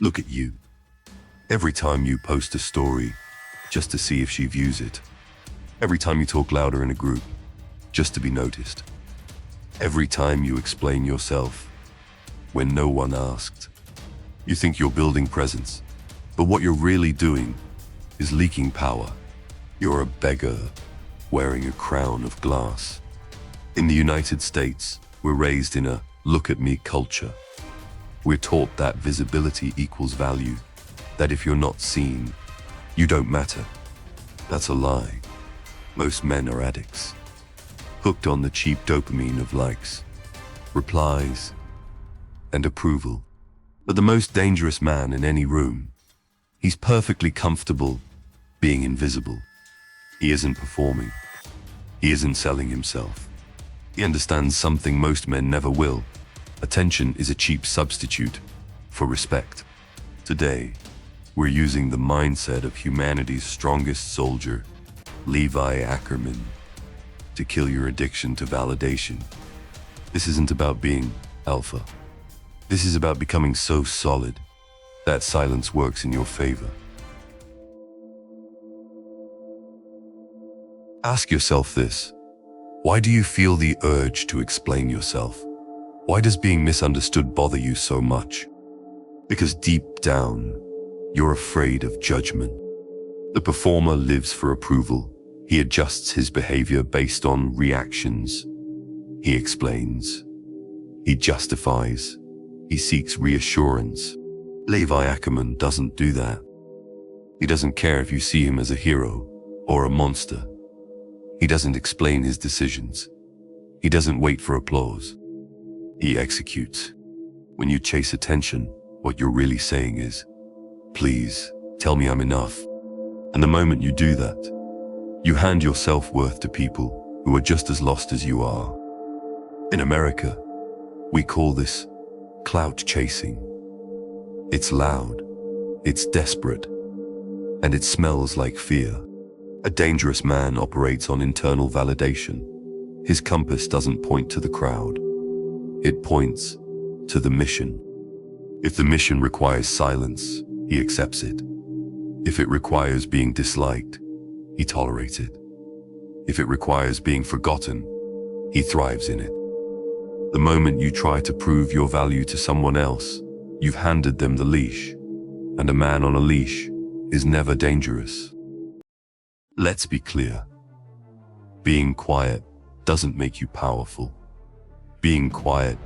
Look at you. Every time you post a story, just to see if she views it. Every time you talk louder in a group, just to be noticed. Every time you explain yourself, when no one asked. You think you're building presence, but what you're really doing is leaking power. You're a beggar wearing a crown of glass. In the United States, we're raised in a look at me culture. We're taught that visibility equals value, that if you're not seen, you don't matter. That's a lie. Most men are addicts, hooked on the cheap dopamine of likes, replies, and approval. But the most dangerous man in any room, he's perfectly comfortable being invisible. He isn't performing. He isn't selling himself. He understands something most men never will. Attention is a cheap substitute for respect. Today, we're using the mindset of humanity's strongest soldier, Levi Ackerman, to kill your addiction to validation. This isn't about being alpha. This is about becoming so solid that silence works in your favor. Ask yourself this: why do you feel the urge to explain yourself? Why does being misunderstood bother you so much? Because deep down, you're afraid of judgment. The performer lives for approval. He adjusts his behavior based on reactions. He explains. He justifies. He seeks reassurance. Levi Ackerman doesn't do that. He doesn't care if you see him as a hero or a monster. He doesn't explain his decisions. He doesn't wait for applause. He executes. When you chase attention, what you're really saying is, please, tell me I'm enough. And the moment you do that, you hand your self-worth to people who are just as lost as you are. In America, we call this clout chasing. It's loud, it's desperate, and it smells like fear. A dangerous man operates on internal validation. His compass doesn't point to the crowd. It points to the mission. If the mission requires silence, he accepts it. If it requires being disliked, he tolerates it. If it requires being forgotten, he thrives in it. The moment you try to prove your value to someone else, you've handed them the leash, and a man on a leash is never dangerous. Let's be clear. Being quiet doesn't make you powerful. Being quiet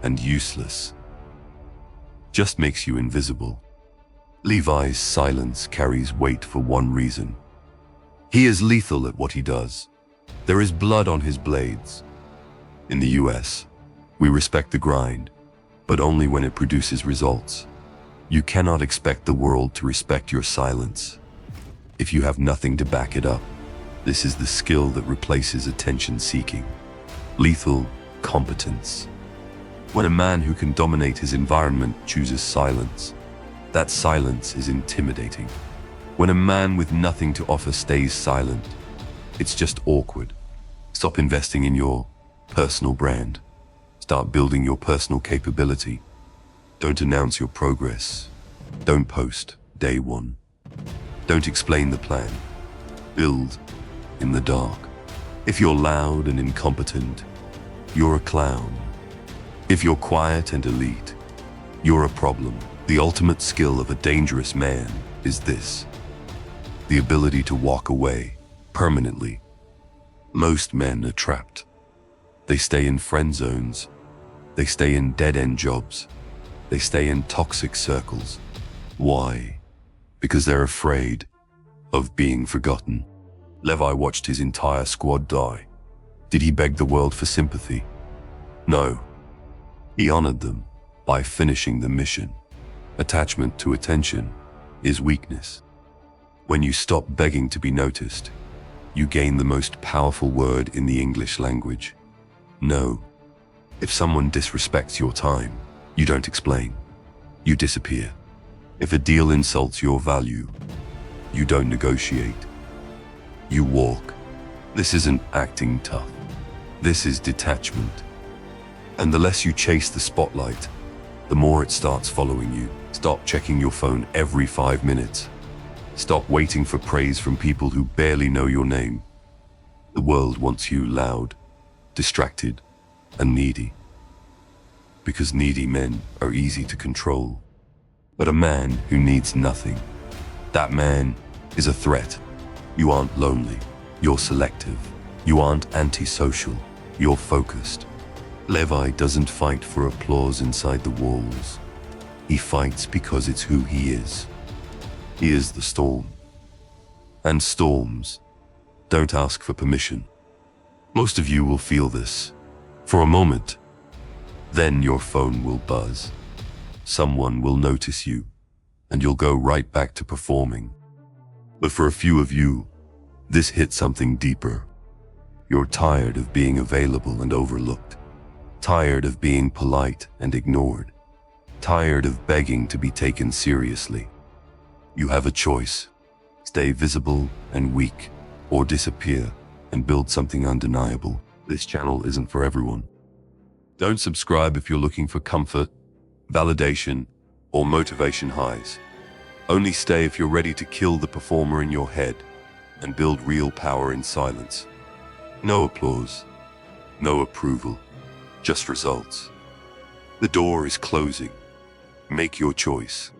and useless just makes you invisible. Levi's silence carries weight for one reason. He is lethal at what he does. There is blood on his blades. In the US, we respect the grind, but only when it produces results. You cannot expect the world to respect your silence if you have nothing to back it up. This is the skill that replaces attention-seeking. Lethal competence. When a man who can dominate his environment chooses silence, that silence is intimidating. When a man with nothing to offer stays silent, it's just awkward. Stop investing in your personal brand. Start building your personal capability. Don't announce your progress. Don't post day one. Don't explain the plan. Build in the dark. If you're loud and incompetent, you're a clown. If you're quiet and elite, you're a problem. The ultimate skill of a dangerous man is this: the ability to walk away permanently. Most men are trapped. They stay in friend zones. They stay in dead-end jobs. They stay in toxic circles. Why? Because they're afraid of being forgotten. Levi watched his entire squad die. Did he beg the world for sympathy? No. He honored them by finishing the mission. Attachment to attention is weakness. When you stop begging to be noticed, you gain the most powerful word in the English language: no. If someone disrespects your time, you don't explain. You disappear. If a deal insults your value, you don't negotiate. You walk. This isn't acting tough. This is detachment. And the less you chase the spotlight, the more it starts following you. Stop checking your phone every 5 minutes. Stop waiting for praise from people who barely know your name. The world wants you loud, distracted, and needy. Because needy men are easy to control. But a man who needs nothing, that man is a threat. You aren't lonely, you're selective. You aren't antisocial, you're focused. Levi doesn't fight for applause inside the walls. He fights because it's who he is. He is the storm. And storms don't ask for permission. Most of you will feel this for a moment. Then your phone will buzz. Someone will notice you, and you'll go right back to performing. But for a few of you, this hit something deeper. You're tired of being available and overlooked. Tired of being polite and ignored. Tired of begging to be taken seriously. You have a choice. Stay visible and weak, or disappear and build something undeniable. This channel isn't for everyone. Don't subscribe if you're looking for comfort, validation, or motivation highs. Only stay if you're ready to kill the performer in your head and build real power in silence. No applause, no approval, just results. The door is closing. Make your choice.